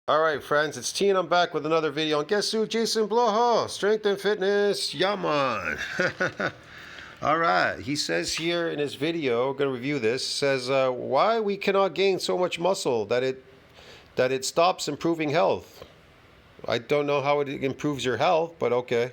All right, friends, it's T and I'm back with another video. And guess who? Jason Blaha, Strength and Fitness. Yeah, man. All right, he says here in his video, we're going to review this, says why we cannot gain so much muscle that it stops improving health. I don't know how it improves your health, but okay.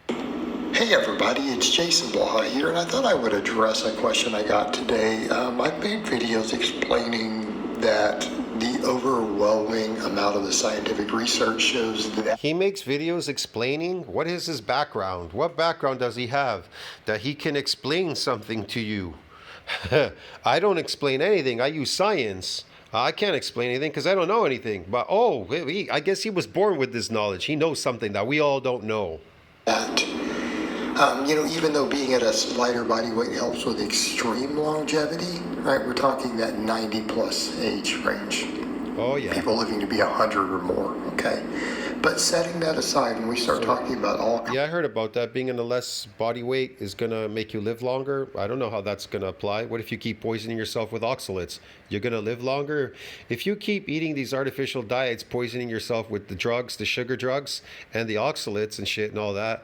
Hey everybody, it's Jason Blaha here, and I thought I would address a question I got today. I've made videos explaining that the overwhelming amount of the scientific research shows that... He makes videos explaining? What is his background? What background does he have that he can explain something to you? I don't explain anything. I use science. I can't explain anything because I don't know anything. But I guess he was born with this knowledge. He knows something that we all don't know. Even though being at a lighter body weight helps with extreme longevity, right? We're talking that 90 plus age range. Oh yeah. People living to be 100 or more, okay? But setting that aside, when we start talking about all... Yeah, I heard about that. Being in a less body weight is going to make you live longer. I don't know how that's going to apply. What if you keep poisoning yourself with oxalates? You're going to live longer? If you keep eating these artificial diets, poisoning yourself with the drugs, the sugar drugs, and the oxalates and shit and all that,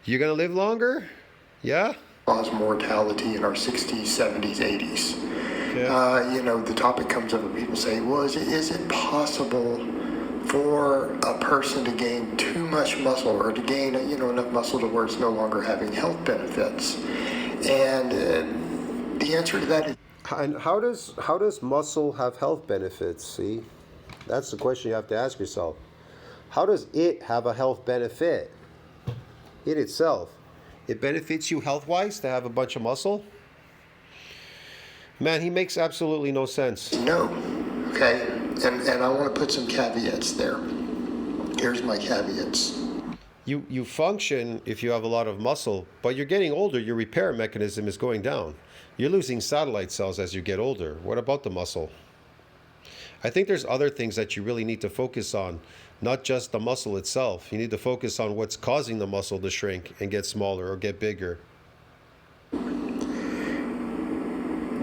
you're going to live longer? Yeah? Cause mortality in our 60s, 70s, 80s. Yeah. The topic comes up and people say, well, is it possible for a person to gain too much muscle or to gain enough muscle to where it's no longer having health benefits? And the answer to that is... And how does muscle have health benefits? See, that's the question you have to ask yourself. How does it have a health benefit? It itself. It benefits you health-wise to have a bunch of muscle? Man, he makes absolutely no sense. No. Okay? And I want to put some caveats there. Here's my caveats. You function if you have a lot of muscle, but you're getting older, your repair mechanism is going down. You're losing satellite cells as you get older. What about the muscle? I think there's other things that you really need to focus on, not just the muscle itself. You need to focus on what's causing the muscle to shrink and get smaller or get bigger.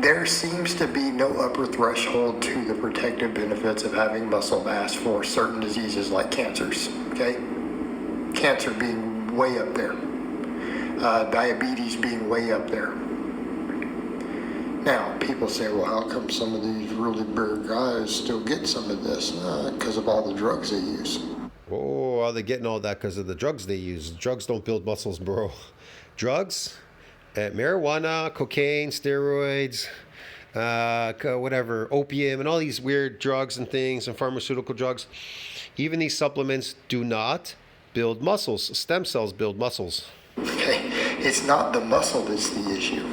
There seems to be no upper threshold to the protective benefits of having muscle mass for certain diseases like cancers, okay? Cancer being way up there. Diabetes being way up there. Now, people say, well, how come some of these really big guys still get some of this? Because of all the drugs they use. Oh, are they getting all that because of the drugs they use? Drugs don't build muscles, bro. Drugs? Marijuana, cocaine, steroids, whatever, opium, and all these weird drugs and things and pharmaceutical drugs. Even these supplements do not build muscles. Stem cells build muscles. Okay, it's not the muscle that's the issue.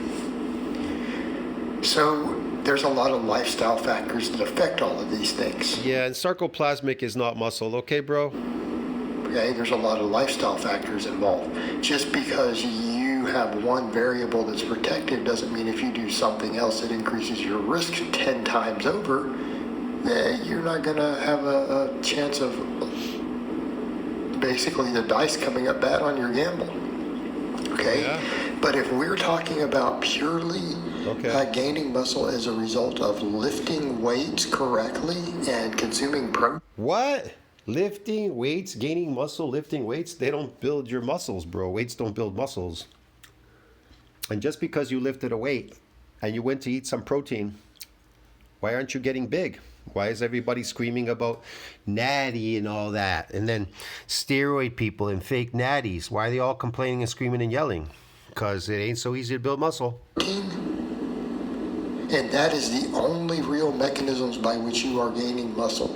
So there's a lot of lifestyle factors that affect all of these things. Yeah, and sarcoplasmic is not muscle, okay, bro? Okay, there's a lot of lifestyle factors involved. Just because you have one variable that's protected doesn't mean if you do something else that increases your risk 10 times over, you're not going to have a chance of basically the dice coming up bad on your gamble. Okay? Yeah. But if we're talking about purely gaining muscle as a result of lifting weights correctly and consuming protein. What? Lifting weights, gaining muscle, lifting weights? They don't build your muscles, bro. Weights don't build muscles. And just because you lifted a weight and you went to eat some protein, why aren't you getting big? Why is everybody screaming about natty and all that? And then steroid people and fake natties. Why are they all complaining and screaming and yelling? Because it ain't so easy to build muscle. And that is the only real mechanisms by which you are gaining muscle.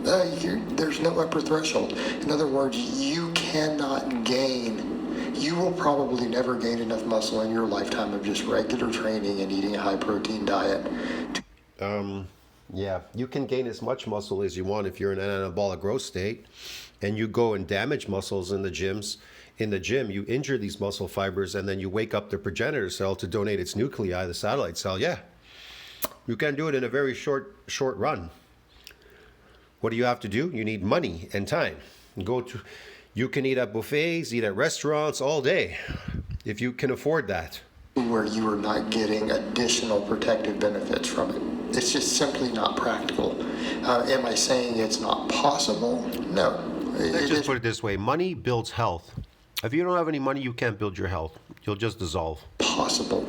There's no upper threshold. In other words, you cannot gain. You will probably never gain enough muscle in your lifetime of just regular training and eating a high protein diet. Yeah, you can gain as much muscle as you want if you're in an anabolic growth state and you go and damage muscles in the gyms. In the gym, you injure these muscle fibers and then you wake up the progenitor cell to donate its nuclei, the satellite cell. Yeah, you can do it in a very short run. What do you have to do? You need money and time. You can eat at buffets, eat at restaurants all day, if you can afford that. Where you are not getting additional protective benefits from it. It's just simply not practical. Am I saying it's not possible? No. Let's just put it this way. Money builds health. If you don't have any money, you can't build your health. You'll just dissolve. Possible.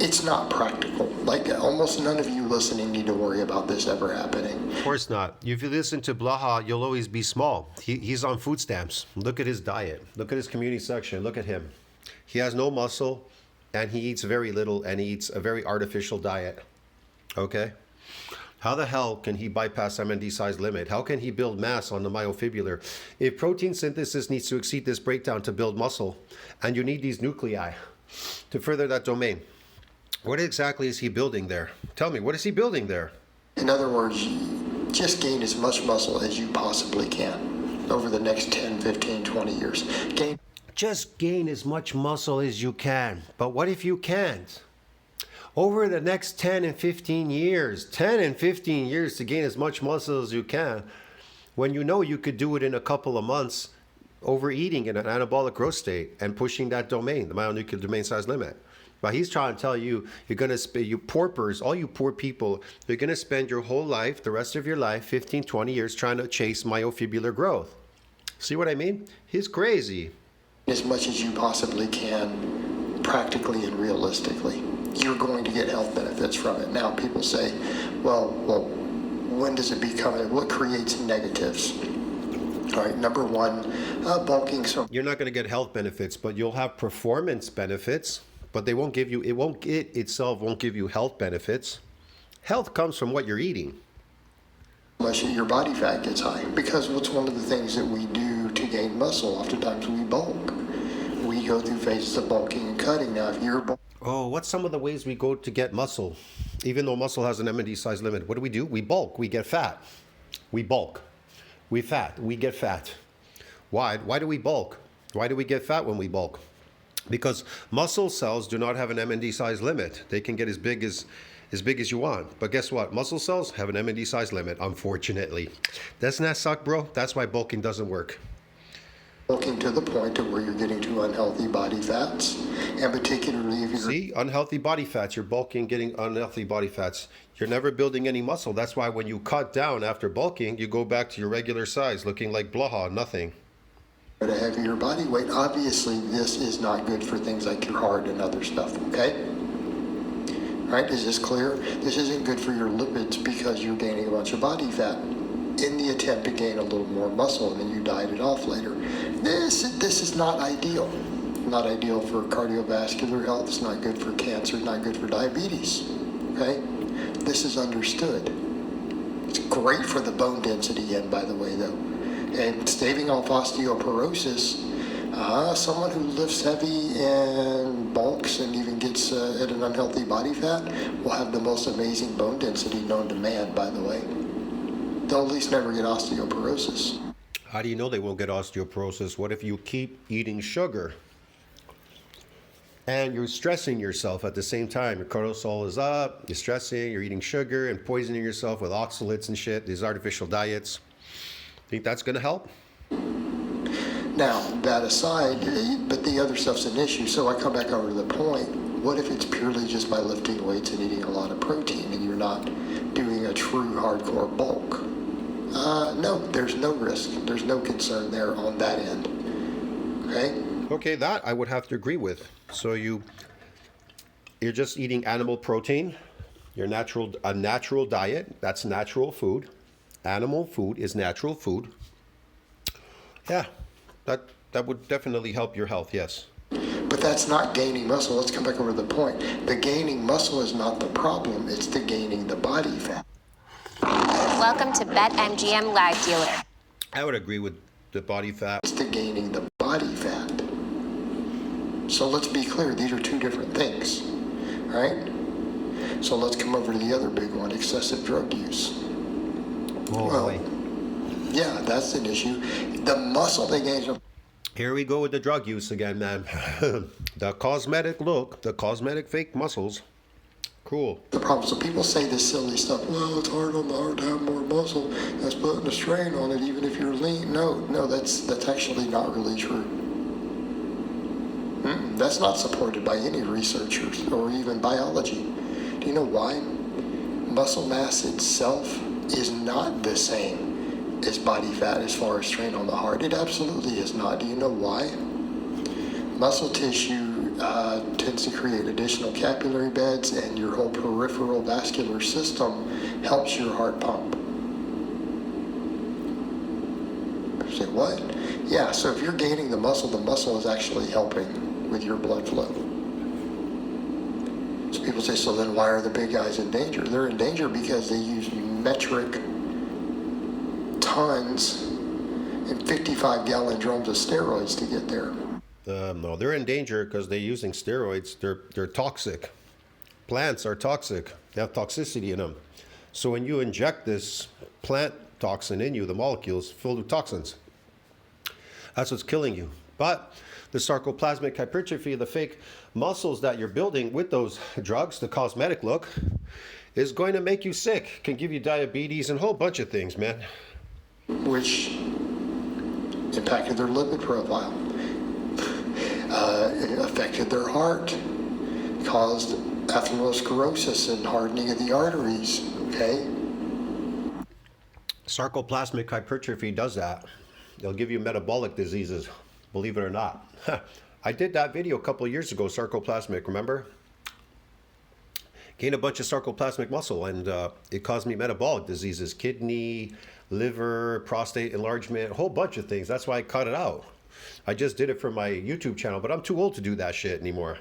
It's not practical. Like almost none of you listening need to worry about this ever happening. Of course not. If you listen to Blaha, you'll always be small. He's on food stamps. Look at his diet. Look at his community section. Look at him. He has no muscle, and he eats very little, and he eats a very artificial diet. Okay? How the hell can he bypass MND size limit? How can he build mass on the myofibrillar? If protein synthesis needs to exceed this breakdown to build muscle, and you need these nuclei to further that domain, what exactly is he building there? Tell me, what is he building there? In other words, just gain as much muscle as you possibly can over the next 10, 15, 20 years. Just gain as much muscle as you can. But what if you can't? Over the next 10 and 15 years, 10 and 15 years to gain as much muscle as you can, when you know you could do it in a couple of months, overeating in an anabolic growth state and pushing that domain, the myonuclear domain size limit. But he's trying to tell you, you're going to spend, you paupers, all you poor people, you're going to spend your whole life, the rest of your life, 15, 20 years, trying to chase myofibrillar growth. See what I mean? He's crazy. As much as you possibly can, practically and realistically. You're going to get health benefits from it. Now, people say, well, when does it become, what creates negatives? All right, number one, bulking. So you're not going to get health benefits, but you'll have performance benefits, but they won't give you, it itself won't give you health benefits. Health comes from what you're eating. Unless your body fat gets high. Because what's one of the things that we do to gain muscle? Oftentimes we bulk. We go through phases of bulking and cutting. Now, if you're Oh, what's some of the ways we go to get muscle? Even though muscle has an MND size limit, what do? We bulk, we get fat. We bulk, we fat, we get fat. Why? Why do we bulk? Why do we get fat when we bulk? Because muscle cells do not have an MND size limit. They can get as big as you want. But guess what? Muscle cells have an MND size limit, unfortunately. Doesn't that suck, bro? That's why bulking doesn't work. Bulking to the point of where you're getting to unhealthy body fats, and particularly if you're... See, unhealthy body fats. You're bulking, getting unhealthy body fats. You're never building any muscle. That's why when you cut down after bulking, you go back to your regular size, looking like Blaha, nothing. At a heavier body weight, obviously this is not good for things like your heart and other stuff, okay? Right, is this clear? This isn't good for your lipids because you're gaining a bunch of body fat in the attempt to gain a little more muscle, and then you diet it off later. This is not ideal. Not ideal for cardiovascular health. It's not good for cancer. It's not good for diabetes. Okay? This is understood. It's great for the bone density end, by the way, though. And staving off osteoporosis, someone who lifts heavy and bulks and even gets at an unhealthy body fat will have the most amazing bone density known to man, by the way. They'll at least never get osteoporosis. How do you know they won't get osteoporosis? What if you keep eating sugar and you're stressing yourself at the same time? Your cortisol is up, you're stressing, you're eating sugar and poisoning yourself with oxalates and shit, these artificial diets. Think that's going to help? Now, that aside, but the other stuff's an issue. So I come back over to the point. What if it's purely just by lifting weights and eating a lot of protein and you're not doing a true hardcore bulk? No, there's no risk. There's no concern there on that end. Okay? Okay, that I would have to agree with. So you're just eating animal protein, a natural diet, that's natural food. Animal food is natural food. Yeah, that would definitely help your health, yes. But that's not gaining muscle. Let's come back over to the point. The gaining muscle is not the problem. It's the gaining the body fat. Welcome to BetMGM Live Dealer. I would agree with the body fat. It's the gaining the body fat. So let's be clear. These are two different things, right? So let's come over to the other big one, excessive drug use. Oh, well, boy. Yeah, that's an issue. The muscle they gain. Here we go with the drug use again, man. The cosmetic look, the cosmetic fake muscles. Cool. The problem, so people say this silly stuff, well, it's hard on the heart to have more muscle. That's putting a strain on it, even if you're lean. No, that's actually not really true. That's not supported by any researchers or even biology. Do you know why? muscle mass itself is not the same as body fat as far as strain on the heart. It absolutely is not. Do you know why? Muscle tissue tends to create additional capillary beds, and your whole peripheral vascular system helps your heart pump. Say what? Yeah, so if you're gaining the muscle is actually helping with your blood flow. So people say, so then why are the big guys in danger? They're in danger because they use metric tons and 55-gallon drums of steroids to get there. No, they're in danger because they're using steroids. They're toxic. Plants are toxic. They have toxicity in them. So when you inject this plant toxin in you, the molecules filled with toxins, that's what's killing you. But the sarcoplasmic hypertrophy, the fake muscles that you're building with those drugs, the cosmetic look, is going to make you sick, can give you diabetes and a whole bunch of things, man. Which impacted their lipid profile, it affected their heart, caused atherosclerosis and hardening of the arteries, okay? Sarcoplasmic hypertrophy does that. They'll give you metabolic diseases, believe it or not. I did that video a couple of years ago, sarcoplasmic, remember? Gained a bunch of sarcoplasmic muscle, and it caused me metabolic diseases, kidney, liver, prostate enlargement, a whole bunch of things. That's why I cut it out. I just did it for my YouTube channel, but I'm too old to do that shit anymore.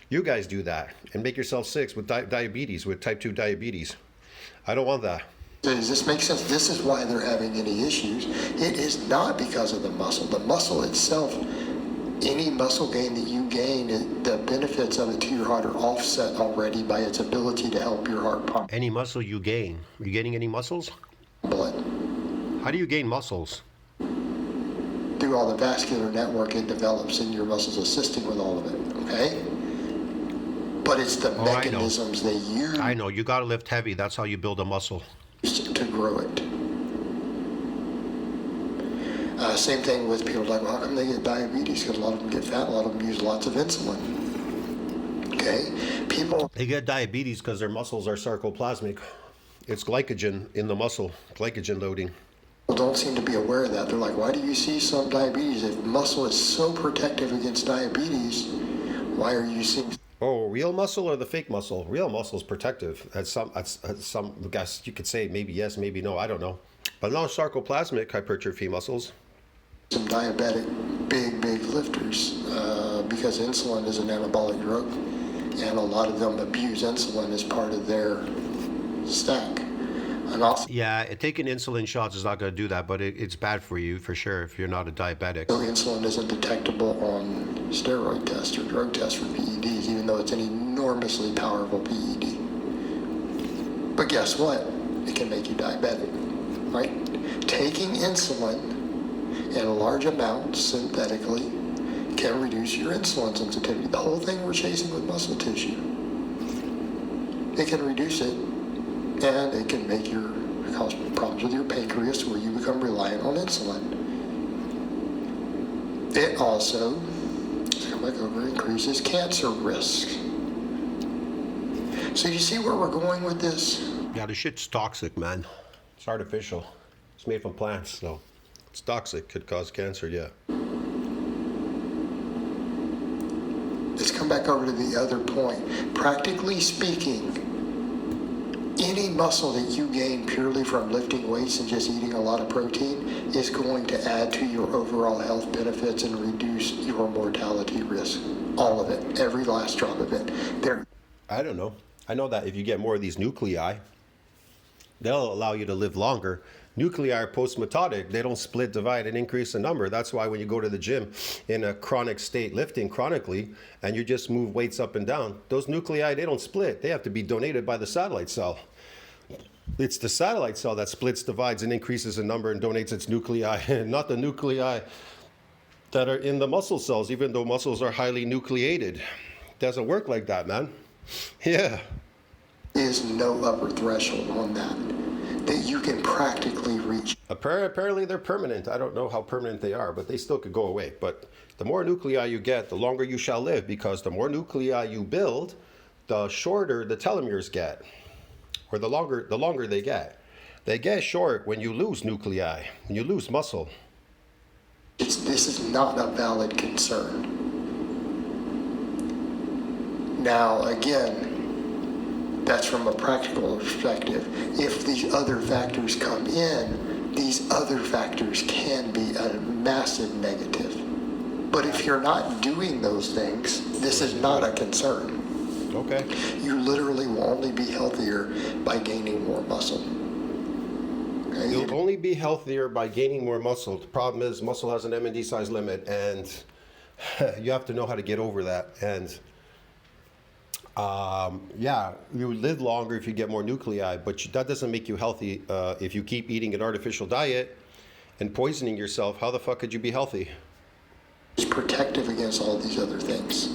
You guys do that and make yourself sick with diabetes, with type 2 diabetes. I don't want that. Does this make sense? This is why they're having any issues. It is not because of the muscle. The muscle itself, any muscle gain that you gain, the benefits of it to your heart are offset already by its ability to help your heart pump Any muscle you gain, are you gaining any muscles? blood. How do you gain muscles? Through all the vascular network it develops in your muscles, assisting with all of it, okay? But it's the mechanisms they use I know, you gotta lift heavy, that's how you build a muscle. to grow it. Same thing with people like, well, how come they get diabetes? Because a lot of them get fat, a lot of them use lots of insulin. Okay? People... They get diabetes because their muscles are sarcoplasmic. It's glycogen in the muscle, glycogen loading. don't seem to be aware of that. They're like, why do you see some diabetes? If muscle is so protective against diabetes, why are you seeing... Oh, real muscle or the fake muscle? Real muscle is protective. That's some, I guess you could say maybe yes, maybe no, I don't know. But no sarcoplasmic hypertrophy muscles. Some diabetic, big lifters, because insulin is an anabolic drug, and a lot of them abuse insulin as part of their stack. And also, Yeah, taking insulin shots is not going to do that, but it's bad for you for sure if you're not a diabetic. so insulin isn't detectable on steroid tests or drug tests for PEDs, even though it's an enormously powerful PED. But guess what? It can make you diabetic, right? Taking insulin in large amounts synthetically can reduce your insulin sensitivity. The whole thing we're chasing with muscle tissue. It can reduce it, and it can make your cause problems with your pancreas where you become reliant on insulin. It also, let's come back over, increases cancer risk. So you see where we're going with this? Yeah, the shit's toxic, man. It's artificial. It's made from plants, so it's toxic. Could cause cancer, yeah. Let's come back over to the other point. Practically speaking, any muscle that you gain purely from lifting weights and just eating a lot of protein is going to add to your overall health benefits and reduce your mortality risk. All of it, every last drop of it. I don't know. I know that if you get more of these nuclei, they'll allow you to live longer. Nuclei are post-mitotic. They don't split, divide, and increase in number. That's why when you go to the gym in a chronic state, lifting chronically, and you just move weights up and down, those nuclei, they don't split. They have to be donated by the satellite cell. It's the satellite cell that splits, divides, and increases in number and donates its nuclei, not the nuclei that are in the muscle cells, even though muscles are highly nucleated. It doesn't work like that, man. Yeah. Is no upper threshold on that you can practically reach. Apparently they're permanent. I don't know how permanent they are, but they still could go away. But the more nuclei you get, the longer you shall live, because the more nuclei you build, the shorter the telomeres get, or the longer they get. They get short when you lose nuclei, when you lose muscle. This is not a valid concern. Now, again, that's from a practical perspective. If these other factors come in, these other factors can be a massive negative. But if you're not doing those things, this is not a concern. Okay. You literally will only be healthier by gaining more muscle. Okay? You'll only be healthier by gaining more muscle. The problem is muscle has an M&D size limit, and you have to know how to get over that. And yeah, you live longer if you get more nuclei, but that doesn't make you healthy. If you keep eating an artificial diet and poisoning yourself, how the fuck could you be healthy? It's protective against all these other things.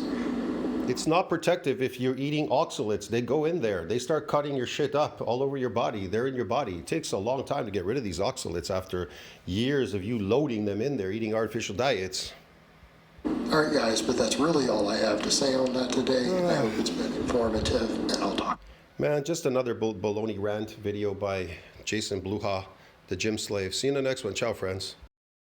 It's not protective if you're eating oxalates. They go in there. They start cutting your shit up all over your body. They're in your body. It takes a long time to get rid of these oxalates after years of you loading them in there, eating artificial diets. All right, guys, but that's really all I have to say on that today. I hope it's been informative, and I'll talk. Man, just another baloney rant video by JasonBlaha, the gym slave. See you in the next one. Ciao, friends.